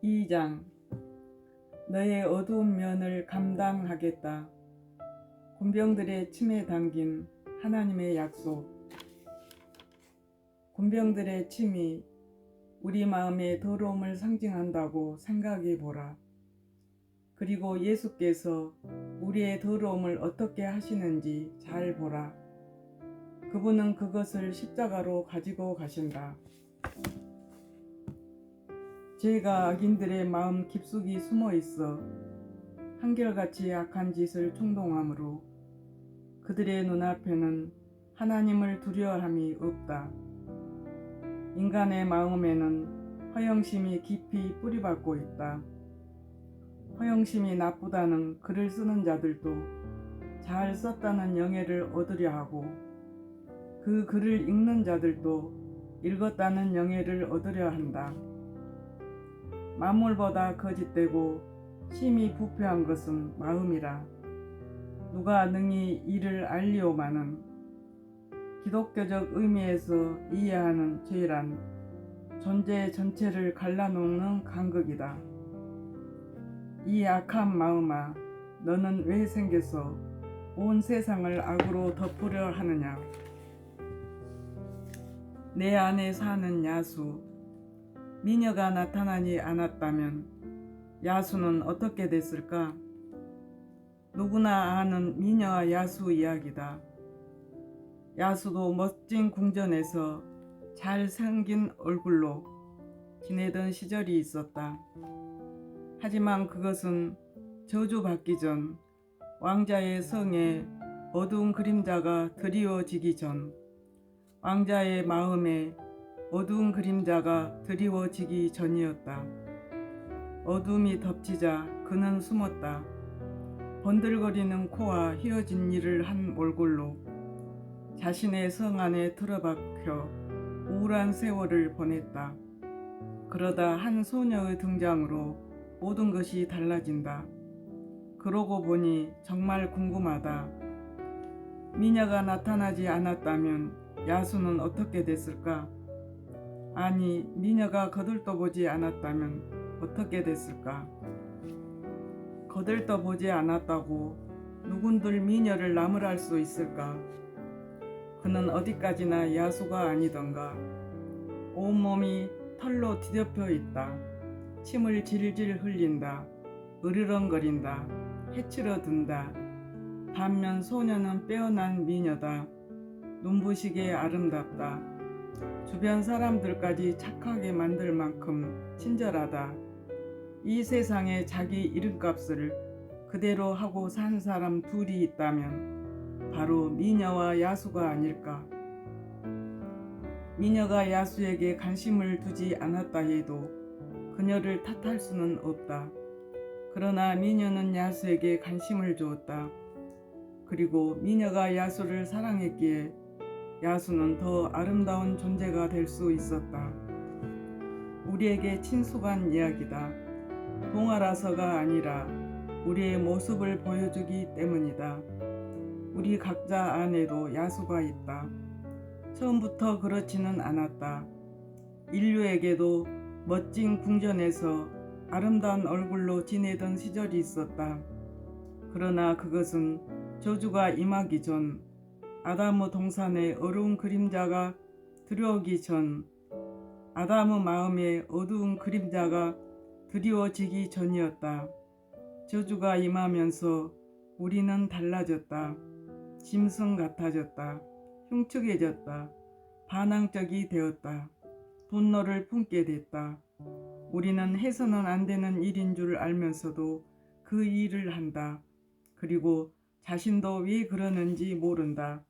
2장. 너의 어두운 면을 감당하겠다. 군병들의 침에 담긴 하나님의 약속. 군병들의 침이 우리 마음의 더러움을 상징한다고 생각해 보라. 그리고 예수께서 우리의 더러움을 어떻게 하시는지 잘 보라. 그분은 그것을 십자가로 가지고 가신다. 죄가 악인들의 마음 깊숙이 숨어 있어 한결같이 악한 짓을 충동하므로 그들의 눈앞에는 하나님을 두려워함이 없다. 인간의 마음에는 허영심이 깊이 뿌리박고 있다. 허영심이 나쁘다는 글을 쓰는 자들도 잘 썼다는 영예를 얻으려 하고, 그 글을 읽는 자들도 읽었다는 영예를 얻으려 한다. 만물보다 거짓되고 심히 부패한 것은 마음이라. 누가 능히 이를 알리오마는 기독교적 의미에서 이해하는 죄란 존재 전체를 갈라놓는 간극이다. 이 악한 마음아, 너는 왜 생겨서 온 세상을 악으로 덮으려 하느냐. 내 안에 사는 야수, 미녀가 나타나지 않았다면 야수는 어떻게 됐을까? 누구나 아는 미녀와 야수 이야기다. 야수도 멋진 궁전에서 잘생긴 얼굴로 지내던 시절이 있었다. 하지만 그것은 저주받기 전, 왕자의 성에 어두운 그림자가 드리워지기 전, 왕자의 마음에 어두운 그림자가 드리워지기 전이었다. 어둠이 덮치자 그는 숨었다. 번들거리는 코와 휘어진 이를 한 얼굴로 자신의 성 안에 틀어박혀 우울한 세월을 보냈다. 그러다 한 소녀의 등장으로 모든 것이 달라진다. 그러고 보니 정말 궁금하다. 미녀가 나타나지 않았다면 야수는 어떻게 됐을까? 아니, 미녀가 거들떠보지 않았다면 어떻게 됐을까? 거들떠보지 않았다고 누군들 미녀를 나무랄 수 있을까? 그는 어디까지나 야수가 아니던가. 온몸이 털로 뒤덮여 있다. 침을 질질 흘린다. 으르렁거린다. 해치러 든다. 반면 소녀는 빼어난 미녀다. 눈부시게 아름답다. 주변 사람들까지 착하게 만들 만큼 친절하다. 이 세상에 자기 이름값을 그대로 하고 산 사람 둘이 있다면 바로 미녀와 야수가 아닐까. 미녀가 야수에게 관심을 두지 않았다 해도 그녀를 탓할 수는 없다. 그러나 미녀는 야수에게 관심을 주었다. 그리고 미녀가 야수를 사랑했기에 야수는 더 아름다운 존재가 될 수 있었다. 우리에게 친숙한 이야기다. 동화라서가 아니라 우리의 모습을 보여주기 때문이다. 우리 각자 안에도 야수가 있다. 처음부터 그렇지는 않았다. 인류에게도 멋진 궁전에서 아름다운 얼굴로 지내던 시절이 있었다. 그러나 그것은 저주가 임하기 전, 아담의 동산에 어두운 그림자가 들어오기 전, 아담의 마음에 어두운 그림자가 드리워지기 전이었다. 저주가 임하면서 우리는 달라졌다. 짐승 같아졌다. 흉측해졌다. 반항적이 되었다. 분노를 품게 됐다. 우리는 해서는 안 되는 일인 줄 알면서도 그 일을 한다. 그리고 자신도 왜 그러는지 모른다.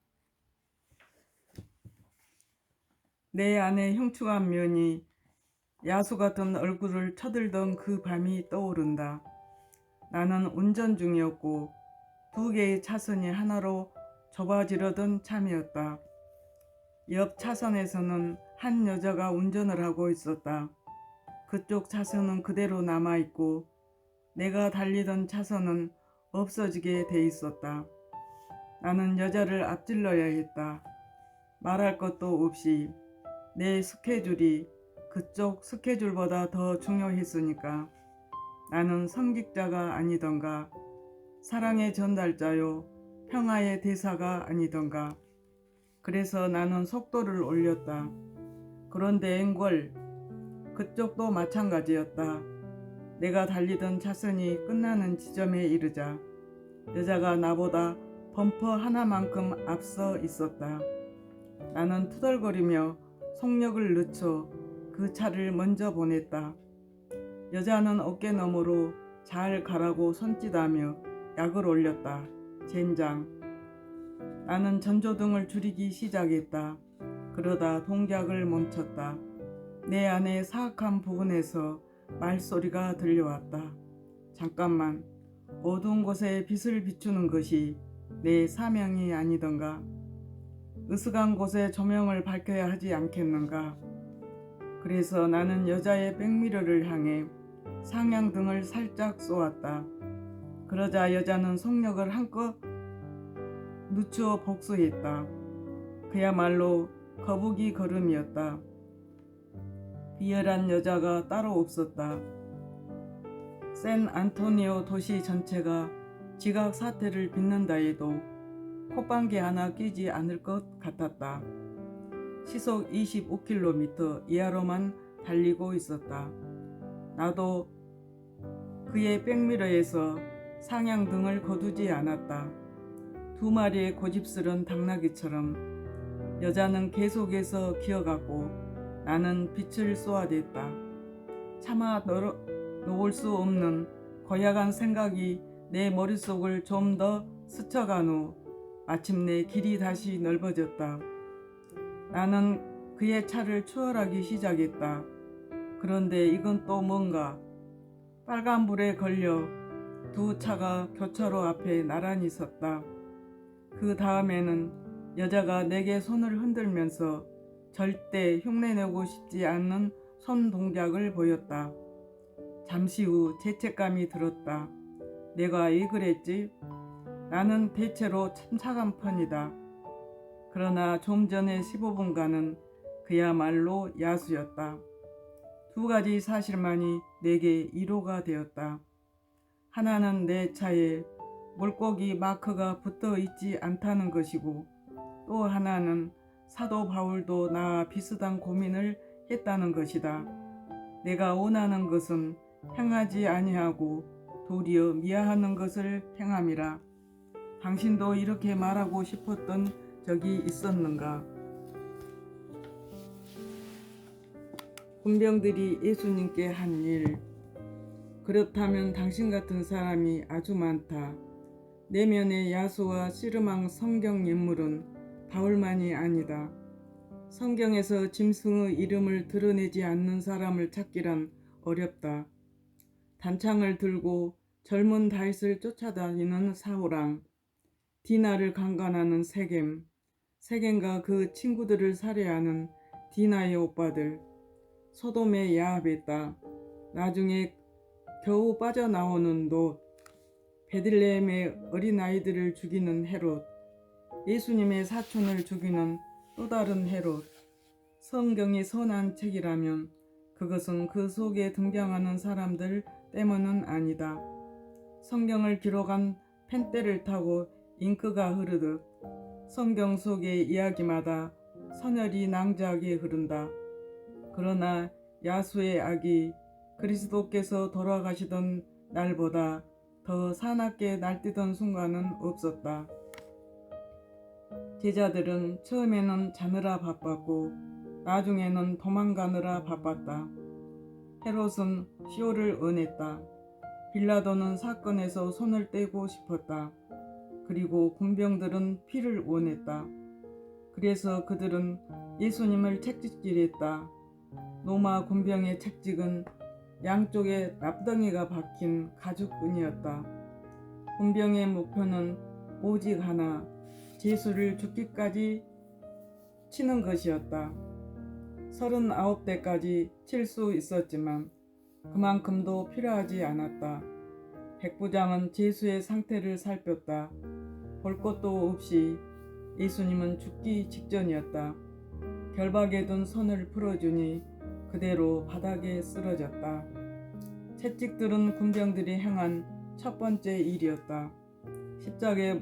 내 안에 흉측한 면이 야수 같은 얼굴을 쳐들던 그 밤이 떠오른다. 나는 운전 중이었고 2개의 차선이 하나로 좁아지려던 참이었다. 옆 차선에서는 한 여자가 운전을 하고 있었다. 그쪽 차선은 그대로 남아있고 내가 달리던 차선은 없어지게 돼 있었다. 나는 여자를 앞질러야 했다. 말할 것도 없이 내 스케줄이 그쪽 스케줄보다 더 중요했으니까. 나는 성직자가 아니던가, 사랑의 전달자요, 평화의 대사가 아니던가. 그래서 나는 속도를 올렸다. 그런데 앵걸 그쪽도 마찬가지였다. 내가 달리던 차선이 끝나는 지점에 이르자 여자가 나보다 범퍼 하나만큼 앞서 있었다. 나는 투덜거리며 속력을 늦춰 그 차를 먼저 보냈다. 여자는 어깨너머로 잘 가라고 손짓하며 약을 올렸다. 젠장. 나는 전조등을 줄이기 시작했다. 그러다 동작을 멈췄다. 내 안의 사악한 부분에서 말소리가 들려왔다. 잠깐만, 어두운 곳에 빛을 비추는 것이 내 사명이 아니던가? 으스간 곳에 조명을 밝혀야 하지 않겠는가? 그래서 나는 여자의 백미러를 향해 상향등을 살짝 쏘았다. 그러자 여자는 속력을 한껏 늦추어 복수했다. 그야말로 거북이 걸음이었다. 비열한 여자가 따로 없었다. 샌 안토니오 도시 전체가 지각 사태를 빚는다 해도 콧방귀 하나 끼지 않을 것 같았다. 시속 25km 이하로만 달리고 있었다. 나도 그의 백미러에서 상향등을 거두지 않았다. 두 마리의 고집스런 당나귀처럼 여자는 계속해서 기어갔고 나는 빛을 쏘아댔다. 차마 놓을 수 없는 고약한 생각이 내 머릿속을 좀 더 스쳐간 후 마침내 길이 다시 넓어졌다. 나는 그의 차를 추월하기 시작했다. 그런데 이건 또 뭔가. 빨간불에 걸려 두 차가 교차로 앞에 나란히 섰다. 그 다음에는 여자가 내게 손을 흔들면서 절대 흉내내고 싶지 않는 손 동작을 보였다. 잠시 후 죄책감이 들었다. 내가 왜 그랬지? 나는 대체로 참 차간 편이다. 그러나 좀 전에 15분간은 그야말로 야수였다. 두 가지 사실만이 내게 위로가 되었다. 하나는 내 차에 물고기 마크가 붙어 있지 않다는 것이고, 또 하나는 사도 바울도 나와 비슷한 고민을 했다는 것이다. 내가 원하는 것은 행하지 아니하고 도리어 미워하는 것을 행함이라. 당신도 이렇게 말하고 싶었던 적이 있었는가? 군병들이 예수님께 한 일. 그렇다면 당신 같은 사람이 아주 많다. 내면의 야수와 씨르망 성경 인물은 바울만이 아니다. 성경에서 짐승의 이름을 드러내지 않는 사람을 찾기란 어렵다. 단창을 들고 젊은 다윗을 쫓아다니는 사울왕, 디나를 강간하는 세겜과 그 친구들을 살해하는 디나의 오빠들, 소돔의 야합의 딸, 나중에 겨우 빠져나오는 롯, 베들레헴의 어린아이들을 죽이는 헤롯, 예수님의 사촌을 죽이는 또 다른 헤롯. 성경이 선한 책이라면 그것은 그 속에 등장하는 사람들 때문은 아니다. 성경을 기록한 펜대를 타고 잉크가 흐르듯 성경 속의 이야기마다 선혈이 낭자하게 흐른다. 그러나 야수의 악이 그리스도께서 돌아가시던 날보다 더 사납게 날뛰던 순간은 없었다. 제자들은 처음에는 자느라 바빴고 나중에는 도망가느라 바빴다. 헤롯은 시오를 원했다. 빌라도는 사건에서 손을 떼고 싶었다. 그리고 군병들은 피를 원했다. 그래서 그들은 예수님을 채찍질했다. 로마 군병의 채찍은 양쪽에 납덩이가 박힌 가죽끈이었다. 군병의 목표는 오직 하나, 예수를 죽기까지 치는 것이었다. 39대까지 칠 수 있었지만 그만큼도 필요하지 않았다. 백부장은 제수의 상태를 살폈다. 볼 것도 없이 예수님은 죽기 직전이었다. 결박에 둔 손을 풀어주니 그대로 바닥에 쓰러졌다. 채찍들은 군병들이 행한 첫 번째 일이었다. 십자가에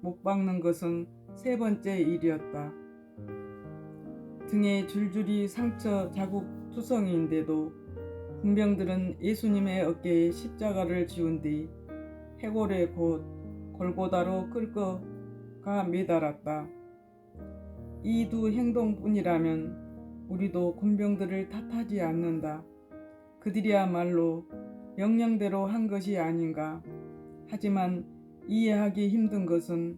못 박는 것은 세 번째 일이었다. 등에 줄줄이 상처 자국 투성이인데도 군병들은 예수님의 어깨에 십자가를 지운 뒤 해골에 곧 골고다로 끌고 가 매달았다. 이 두 행동뿐이라면 우리도 군병들을 탓하지 않는다. 그들이야말로 명령대로 한 것이 아닌가. 하지만 이해하기 힘든 것은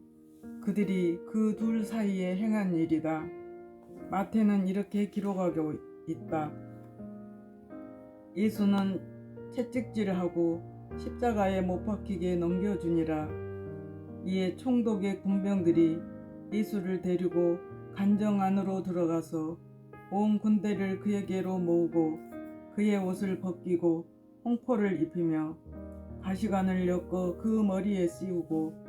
그들이 그 둘 사이에 행한 일이다. 마태는 이렇게 기록하고 있다. 예수는 채찍질하고 십자가에 못 박히게 넘겨주니라. 이에 총독의 군병들이 예수를 데리고 간정 안으로 들어가서 온 군대를 그에게로 모으고 그의 옷을 벗기고 홍포를 입히며 가시관을 엮어 그 머리에 씌우고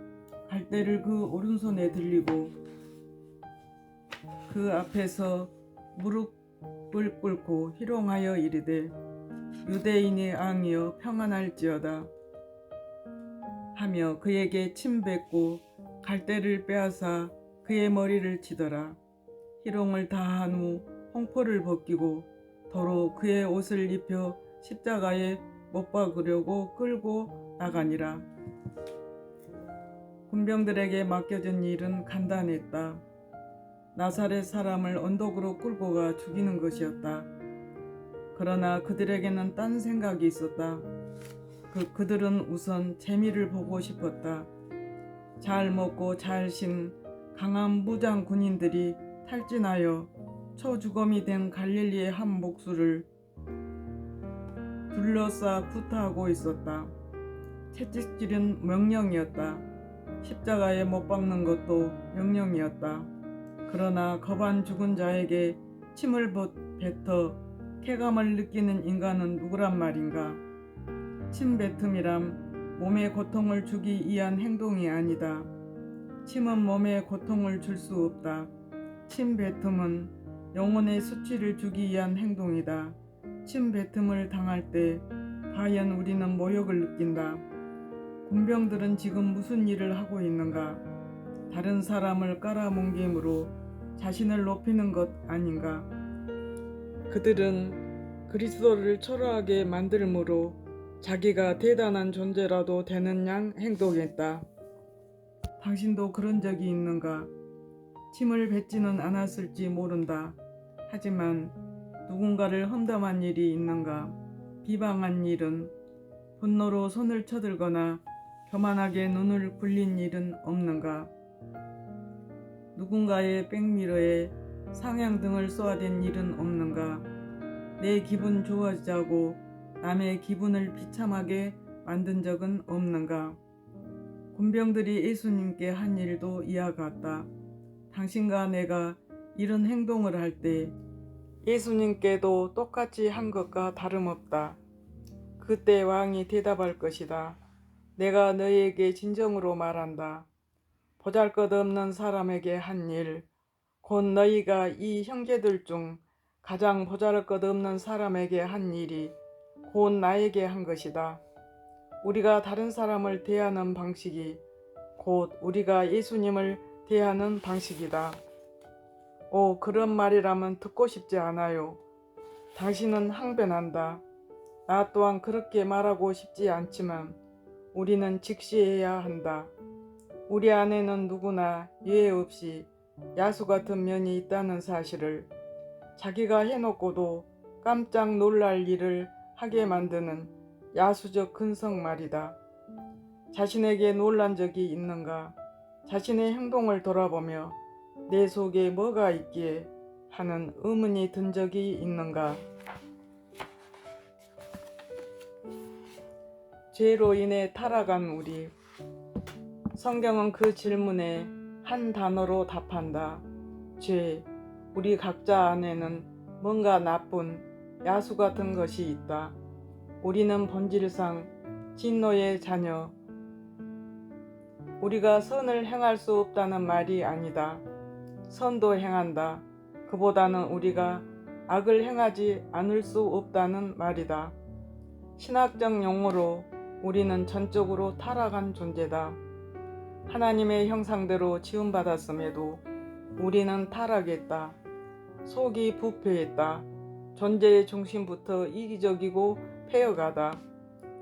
갈대를 그 오른손에 들리고 그 앞에서 무릎을 꿇고 희롱하여 이르되 유대인의 왕이여 평안할지어다 하며 그에게 침 뱉고 갈대를 빼앗아 그의 머리를 치더라. 희롱을 다한 후 홍포를 벗기고 도로 그의 옷을 입혀 십자가에 못 박으려고 끌고 나가니라. 군병들에게 맡겨진 일은 간단했다. 나사렛 사람을 언덕으로 끌고 가 죽이는 것이었다. 그러나 그들에게는 딴 생각이 있었다. 그들은 우선 재미를 보고 싶었다. 잘 먹고 잘 신 강한 무장 군인들이 탈진하여 초주검이 된 갈릴리의 한 목수를 둘러싸 구타하고 있었다. 채찍질은 명령이었다. 십자가에 못 박는 것도 명령이었다. 그러나 겁안 죽은 자에게 침을 뱉어 쾌감을 느끼는 인간은 누구란 말인가? 침 뱉음이란 몸에 고통을 주기 위한 행동이 아니다. 침은 몸에 고통을 줄 수 없다. 침 뱉음은 영혼의 수치를 주기 위한 행동이다. 침 뱉음을 당할 때 과연 우리는 모욕을 느낀다. 군병들은 지금 무슨 일을 하고 있는가? 다른 사람을 깔아뭉갰으로 자신을 높이는 것 아닌가? 그들은 그리스도를 초라하게 만들므로 자기가 대단한 존재라도 되는 양 행동했다. 당신도 그런 적이 있는가? 침을 뱉지는 않았을지 모른다. 하지만 누군가를 험담한 일이 있는가? 비방한 일은, 분노로 손을 쳐들거나 교만하게 눈을 굴린 일은 없는가? 누군가의 백미러에 상향등을 쏘아댄 일은 없는가? 내 기분 좋아지자고 남의 기분을 비참하게 만든 적은 없는가? 군병들이 예수님께 한 일도 이와 같다. 당신과 내가 이런 행동을 할 때 예수님께도 똑같이 한 것과 다름없다. 그때 왕이 대답할 것이다. 내가 너희에게 진정으로 말한다. 보잘것없는 사람에게 한 일, 곧 너희가 이 형제들 중 가장 보잘것없는 사람에게 한 일이 곧 나에게 한 것이다. 우리가 다른 사람을 대하는 방식이 곧 우리가 예수님을 대하는 방식이다. 오, 그런 말이라면 듣고 싶지 않아요. 당신은 항변한다. 나 또한 그렇게 말하고 싶지 않지만 우리는 직시해야 한다. 우리 안에는 누구나 예외 없이 야수 같은 면이 있다는 사실을 자기가 해놓고도 깜짝 놀랄 일을 하게 만드는 야수적 근성 말이다. 자신에게 놀란 적이 있는가? 자신의 행동을 돌아보며 내 속에 뭐가 있기에 하는 의문이 든 적이 있는가? 죄로 인해 타락한 우리. 성경은 그 질문에 한 단어로 답한다. 죄. 우리 각자 안에는 뭔가 나쁜 야수 같은 것이 있다. 우리는 본질상 진노의 자녀. 우리가 선을 행할 수 없다는 말이 아니다. 선도 행한다. 그보다는 우리가 악을 행하지 않을 수 없다는 말이다. 신학적 용어로 우리는 전적으로 타락한 존재다. 하나님의 형상대로 지음받았음에도 우리는 타락했다. 속이 부패했다. 존재의 중심부터 이기적이고 폐허가다.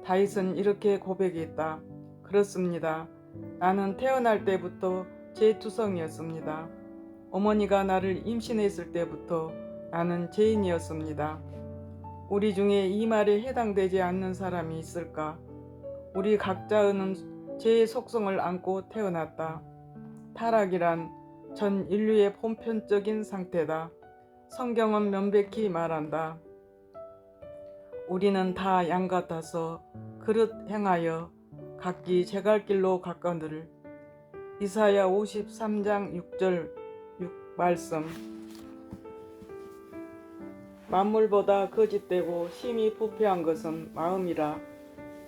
다윗은 이렇게 고백했다. 그렇습니다. 나는 태어날 때부터 죄투성이었습니다. 어머니가 나를 임신했을 때부터 나는 죄인이었습니다. 우리 중에 이 말에 해당되지 않는 사람이 있을까? 우리 각자는 죄의 속성을 안고 태어났다. 타락이란 전 인류의 보편적인 상태다. 성경은 명백히 말한다. 우리는 다 양 같아서 그릇 행하여 각기 제갈 길로 가거늘. 이사야 53장 6절 6 말씀. 만물보다 거짓되고 심히 부패한 것은 마음이라.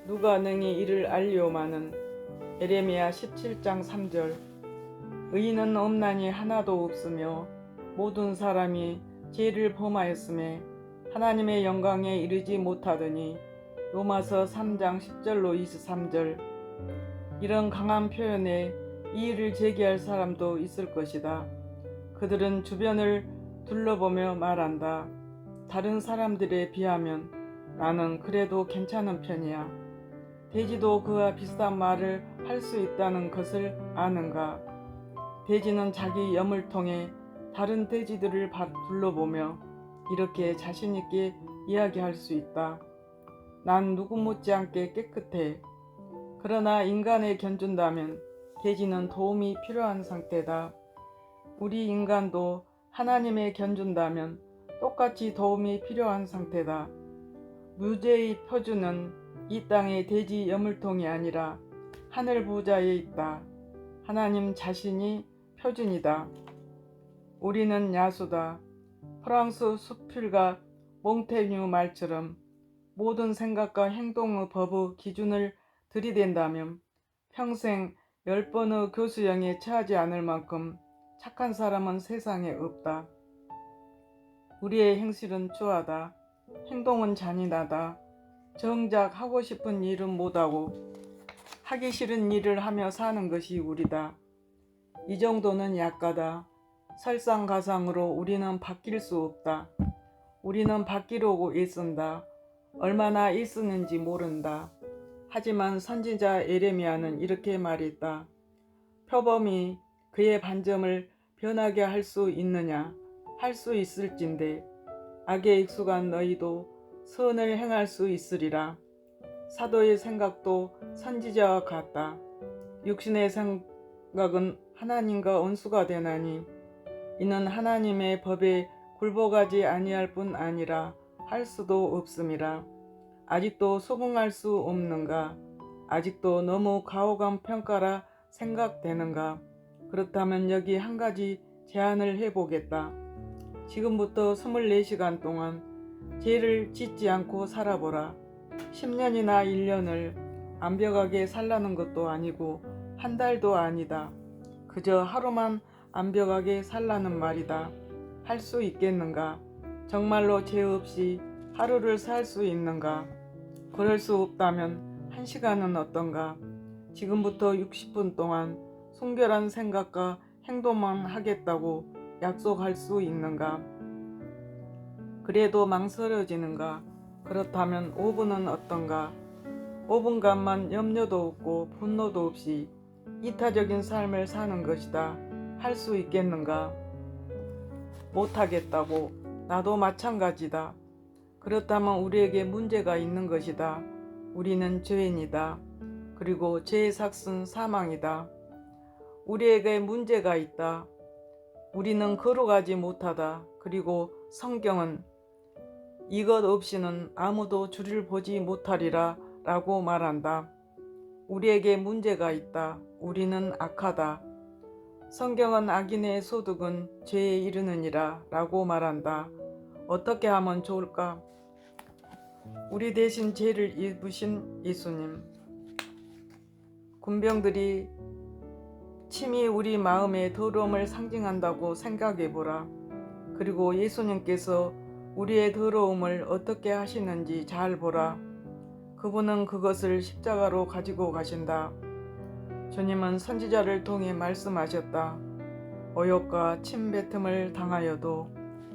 누가 능히 이를 알리오마는. 예레미야 17장 3절. 의인은 없나니 하나도 없으며 모든 사람이 죄를 범하였음에 하나님의 영광에 이르지 못하더니. 로마서 3장 10절로 23절. 이런 강한 표현에 이의를 제기할 사람도 있을 것이다. 그들은 주변을 둘러보며 말한다. 다른 사람들에 비하면 나는 그래도 괜찮은 편이야. 돼지도 그와 비슷한 말을 할 수 있다는 것을 아는가? 돼지는 자기 염을 통해 다른 돼지들을 둘러보며 이렇게 자신있게 이야기할 수 있다. 난 누구 못지않게 깨끗해. 그러나 인간에 견준다면 돼지는 도움이 필요한 상태다. 우리 인간도 하나님에 견준다면 똑같이 도움이 필요한 상태다. 무죄의 표준은 이 땅의 돼지 여물통이 아니라 하늘 보좌에 있다. 하나님 자신이 표준이다. 우리는 야수다. 프랑스 수필가 몽테뉴 말처럼 모든 생각과 행동의 법의 기준을 들이댄다면 평생 10번의 교수형에 처하지 않을 만큼 착한 사람은 세상에 없다. 우리의 행실은 추하다. 행동은 잔인하다. 정작 하고 싶은 일은 못하고 하기 싫은 일을 하며 사는 것이 우리다. 이 정도는 약하다. 설상가상으로 우리는 바뀔 수 없다. 우리는 바뀌려고 애쓴다. 얼마나 애쓰는지 모른다. 하지만 선지자 예레미야는 이렇게 말했다. 표범이 그의 반점을 변하게 할 수 있느냐? 할 수 있을진데 악에 익숙한 너희도 선을 행할 수 있으리라. 사도의 생각도 선지자와 같다. 육신의 생각은 하나님과 원수가 되나니 이는 하나님의 법에 굴복하지 아니할 뿐 아니라 할 수도 없음이라. 아직도 소긍할 수 없는가? 아직도 너무 가혹한 평가라 생각되는가? 그렇다면 여기 한 가지 제안을 해보겠다. 지금부터 24시간 동안 죄를 짓지 않고 살아보라. 10년이나 1년을 완벽하게 살라는 것도 아니고 한 달도 아니다. 그저 하루만 완벽하게 살라는 말이다. 할 수 있겠는가? 정말로 죄 없이 하루를 살 수 있는가? 그럴 수 없다면 1시간은 어떤가? 지금부터 60분 동안 순결한 생각과 행동만 하겠다고 약속할 수 있는가? 그래도 망설여지는가? 그렇다면 5분은 어떤가? 5분간만 염려도 없고 분노도 없이 이타적인 삶을 사는 것이다. 할 수 있겠는가? 못하겠다고. 나도 마찬가지다. 그렇다면 우리에게 문제가 있는 것이다. 우리는 죄인이다. 그리고 죄의 삭은 사망이다. 우리에게 문제가 있다. 우리는 걸어가지 못하다. 그리고 성경은 이것 없이는 아무도 주를 보지 못하리라 라고 말한다. 우리에게 문제가 있다. 우리는 악하다. 성경은 악인의 소득은 죄에 이르느니라 라고 말한다. 어떻게 하면 좋을까? 우리 대신 죄를 입으신 예수님. 군병들이 침이 우리 마음의 더러움을 상징한다고 생각해 보라. 그리고 예수님께서 우리의 더러움을 어떻게 하시는지 잘 보라. 그분은 그것을 십자가로 가지고 가신다. 주님은 선지자를 통해 말씀하셨다. 모욕과 침뱉음을 당하여도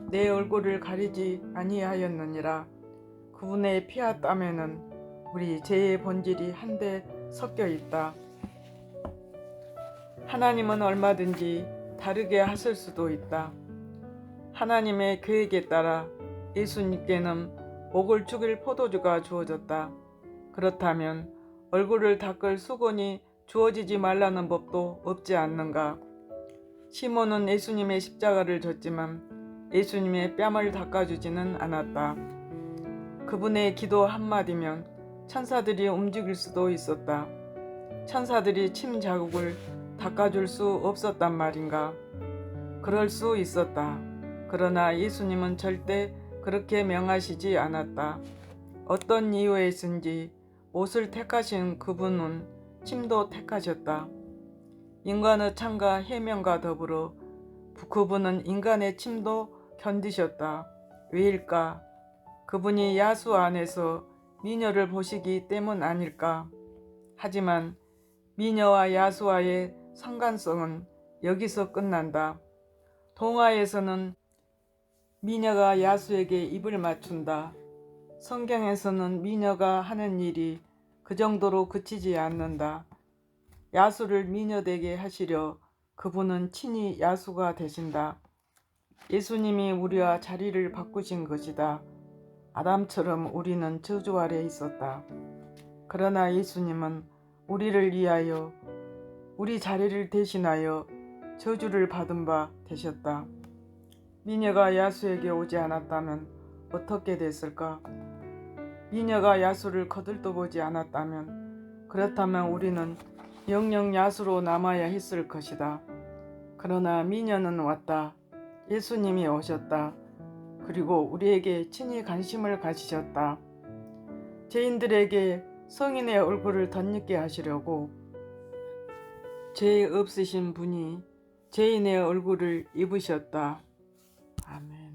내 얼굴을 가리지 아니하였느니라. 그분의 피와 땀에는 우리 죄의 본질이 한데 섞여 있다. 하나님은 얼마든지 다르게 하실 수도 있다. 하나님의 계획에 따라 예수님께는 목을 죽일 포도주가 주어졌다. 그렇다면 얼굴을 닦을 수건이 주어지지 말라는 법도 없지 않는가? 시몬은 예수님의 십자가를 졌지만 예수님의 뺨을 닦아주지는 않았다. 그분의 기도 한마디면 천사들이 움직일 수도 있었다. 천사들이 침 자국을 닦아줄 수 없었단 말인가? 그럴 수 있었다. 그러나 예수님은 절대 그렇게 명하시지 않았다. 어떤 이유에서인지 못을 택하신 그분은 침도 택하셨다. 인간의 창과 해명과 더불어 그분은 인간의 침도 견디셨다. 왜일까? 그분이 야수 안에서 미녀를 보시기 때문 아닐까? 하지만 미녀와 야수와의 상관성은 여기서 끝난다. 동화에서는 미녀가 야수에게 입을 맞춘다. 성경에서는 미녀가 하는 일이 그 정도로 그치지 않는다. 야수를 미녀되게 하시려 그분은 친히 야수가 되신다. 예수님이 우리와 자리를 바꾸신 것이다. 아담처럼 우리는 저주 아래 있었다. 그러나 예수님은 우리를 위하여 우리 자리를 대신하여 저주를 받은 바 되셨다. 미녀가 야수에게 오지 않았다면 어떻게 됐을까? 미녀가 야수를 거들떠보지 않았다면 그렇다면 우리는 영영 야수로 남아야 했을 것이다. 그러나 미녀는 왔다. 예수님이 오셨다. 그리고 우리에게 친히 관심을 가지셨다. 죄인들에게 성인의 얼굴을 덧입게 하시려고 죄 없으신 분이 죄인의 얼굴을 입으셨다. 아멘.